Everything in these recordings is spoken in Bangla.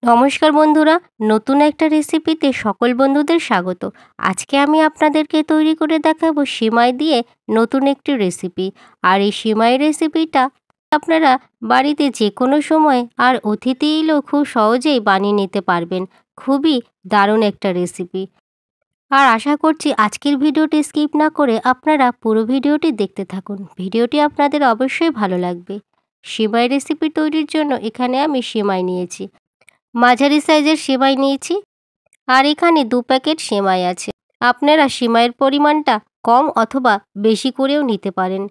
নমস্কার বন্ধুরা, নতুন একটা রেসিপিতে সকল বন্ধুদের স্বাগত। আজকে আমি আপনাদেরকে তৈরি করে দেখাবো সিমাই দিয়ে নতুন একটি রেসিপি। আর এই সিমাই রেসিপিটা আপনারা বাড়িতে যে কোনো সময় আর অতিথি এলেও খুব সহজেই বানিয়ে নিতে পারবেন। খুবই দারুণ একটা রেসিপি। আর আশা করছি আজকের ভিডিওটি স্কিপ না করে আপনারা পুরো ভিডিওটি দেখতে থাকুন। ভিডিওটি আপনাদের অবশ্যই ভালো লাগবে। সিমাই রেসিপি তৈরির জন্য এখানে আমি সিমাই নিয়েছি, মাঝারি সাইজের সেমাই নিয়েছি। আর এখানে 2 প্যাকেট সেমাই আছে। আপনারা সেমাইয়ের পরিমাণটা কম অথবা বেশি করেও নিতে পারেন।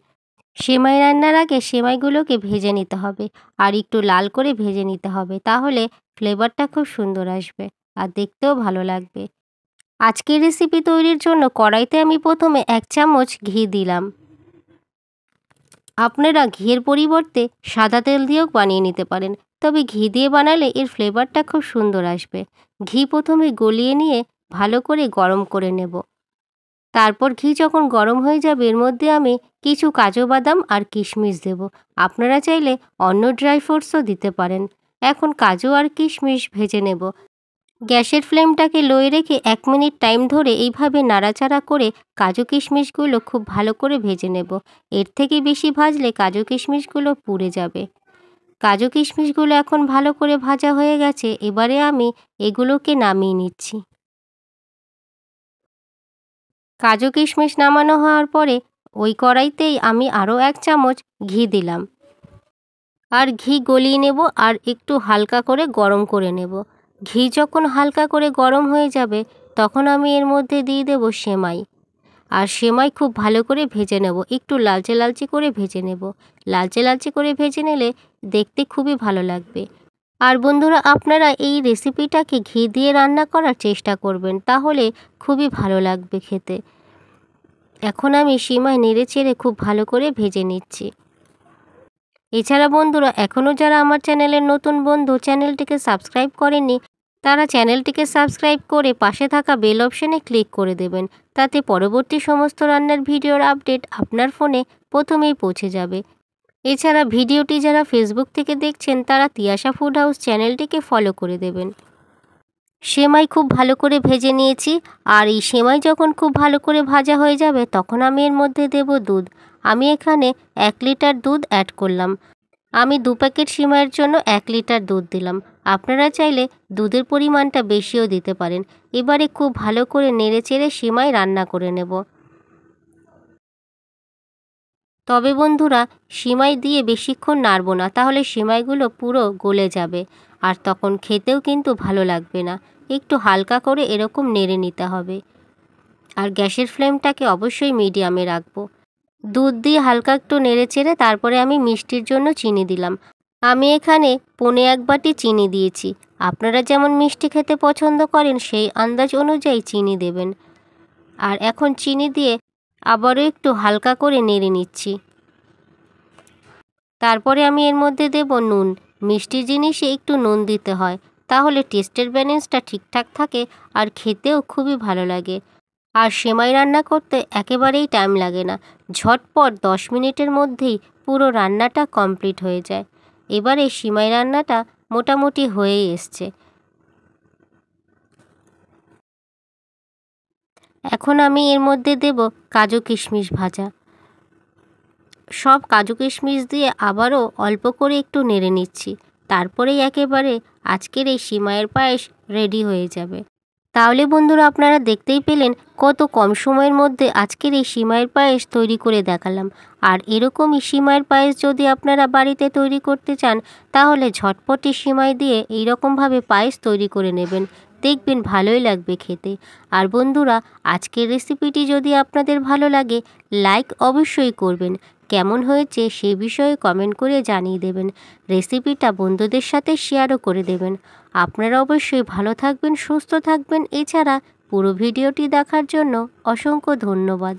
সেমাই রান্নার আগে সেমাইগুলোকে ভেজে নিতে হবে, আর একটু লাল করে ভেজে নিতে হবে, তাহলে ফ্লেভারটা খুব সুন্দর আসবে আর দেখতেও ভালো লাগবে। আজকের রেসিপি তৈরির জন্য কড়াইতে আমি প্রথমে 1 চামচ ঘি দিলাম। আপনারা ঘিয়ের পরিবর্তে সাদা তেল দিয়েও বানিয়ে নিতে পারেন, তবে ঘি দিয়ে বানালে এর ফ্লেভারটা খুব সুন্দর আসবে। ঘি প্রথমে গলিয়ে নিয়ে ভালো করে গরম করে নেব। তারপর ঘি যখন গরম হয়ে যাবে এর মধ্যে আমি কিছু কাজু বাদাম আর কিশমিশ দেব। আপনারা চাইলে অন্য ড্রাই ফ্রুটসও দিতে পারেন। এখন কাজু আর কিশমিশ ভেজে নেব। গ্যাসের ফ্লেমটাকে লোয়ে রেখে 1 মিনিট টাইম ধরে এইভাবে নাড়াচাড়া করে কাজু কিশমিশগুলো খুব ভালো করে ভেজে নেব। এর থেকে বেশি ভাজলে কাজু কিশমিশগুলো পুড়ে যাবে। কাজু কিশমিশগুলো এখন ভালো করে ভাজা হয়ে গেছে। এবারে আমি এগুলোকে নামিয়ে নিচ্ছি। কাজু কিশমিশ নামানো হওয়ার পরে ওই কড়াইতেই আমি আরও 1 চামচ ঘি দিলাম। আর ঘি গলিয়ে নেব আর একটু হালকা করে গরম করে নেব। ঘি যখন হালকা করে গরম হয়ে যাবে তখন আমি এর মধ্যে দিয়ে দেব সেমাই। আর সেমাই খুব ভালো করে ভেজে নেব, একটু লালচে লালচে করে ভেজে নেব। লালচে লালচে করে ভেজে নিলে দেখতে খুবই ভালো লাগবে। আর বন্ধুরা, আপনারা এই রেসিপিটাকে ঘি দিয়ে রান্না করার চেষ্টা করবেন, তাহলে খুবই ভালো লাগবে খেতে। এখন আমি সেমাই নেড়ে চেড়ে খুব ভালো করে ভেজে নিচ্ছি। এছাড়া বন্ধুরা, এখনও যারা আমার চ্যানেলের নতুন বন্ধু, চ্যানেলটিকে সাবস্ক্রাইব করেননি, তারা চ্যানেলটিকে সাবস্ক্রাইব করে পাশে থাকা বেল অপশনে ক্লিক করে দেবেন। তাতে পরবর্তী সমস্ত রান্নার ভিডিওর আপডেট আপনার ফোনে প্রথমেই পৌঁছে যাবে। এছাড়া ভিডিওটি যারা ফেসবুক থেকে দেখছেন তারা তিয়াশা ফুড হাউস চ্যানেলটিকে ফলো করে দেবেন। সেমাই খুব ভালো করে ভেজে নিয়েছি। আর এই সেমাই যখন খুব ভালো করে ভাজা হয়ে যাবে তখন আমি এর মধ্যে দেব দুধ। আমি এখানে 1 লিটার দুধ অ্যাড করলাম। আমি 2 প্যাকেট সিমাইয়ের জন্য 1 লিটার দুধ দিলাম। আপনারা চাইলে দুধের পরিমাণটা বেশিও দিতে পারেন। এবারে খুব ভালো করে নেড়েচেড়ে সিমাই রান্না করে নেব। তবে বন্ধুরা, সিমাই দিয়ে বেশিক্ষণ নাড়ব না, তাহলে সিমাইগুলো পুরো গলে যাবে আর তখন খেতেও কিন্তু ভালো লাগবে না। একটু হালকা করে এরকম নেড়ে নিতে হবে। আর গ্যাসের ফ্লেমটাকে অবশ্যই মিডিয়ামে রাখবো। দুধ দিয়ে হালকা একটু নেড়েচেড়ে তারপরে আমি মিষ্টির জন্য চিনি দিলাম। আমি এখানে 1.25 বাটি চিনি দিয়েছি। আপনারা যেমন মিষ্টি খেতে পছন্দ করেন সেই আন্দাজ অনুযায়ী চিনি দেবেন। আর এখন চিনি দিয়ে আবারও একটু হালকা করে নেড়ে নিচ্ছি। তারপরে আমি এর মধ্যে দেব নুন। মিষ্টি জিনিসে একটু নুন দিতে হয়, তাহলে টেস্টের ব্যালেন্সটা ঠিকঠাক থাকে আর খেতেও খুবই ভালো লাগে। আর সেমাই রান্না করতে একেবারেই টাইম লাগে না, ঝটপট 10 মিনিটের মধ্যেই পুরো রান্নাটা কমপ্লিট হয়ে যায়। এবারে সেমাই রান্নাটা মোটামুটি হয়েই এসছে। এখন আমি এর মধ্যে দেব কাজু কিশমিশ ভাজা। সব কাজু কিশমিশ দিয়ে আবারও অল্প করে একটু নেড়ে নিচ্ছি। তারপরেই একেবারে আজকের এই সিমাইয়ের পায়েস রেডি হয়ে যাবে। তাহলে বন্ধুরা, আপনারা দেখতেই পেলেন কত কম সময়ের মধ্যে আজকের এই সিমাইয়ের পায়েস তৈরি করে দেখালাম। আর এরকমই সিমাইয়ের পায়েস যদি আপনারা বাড়িতে তৈরি করতে চান তাহলে ঝটপটি সিমাই দিয়ে এইরকমভাবে পায়েস তৈরি করে নেবেন, দেখবেন ভালোই লাগবে খেতে। আর বন্ধুরা, আজকের রেসিপিটি যদি আপনাদের ভালো লাগে লাইক অবশ্যই করবেন। কেমন হয়েছে সে বিষয়ে কমেন্ট করে জানিয়ে দেবেন। রেসিপিটা বন্ধুদের সাথে শেয়ারও করে দেবেন। আপনারা অবশ্যই ভালো থাকবেন, সুস্থ থাকবেন। এছাড়া পুরো ভিডিওটি দেখার জন্য অসংখ্য ধন্যবাদ।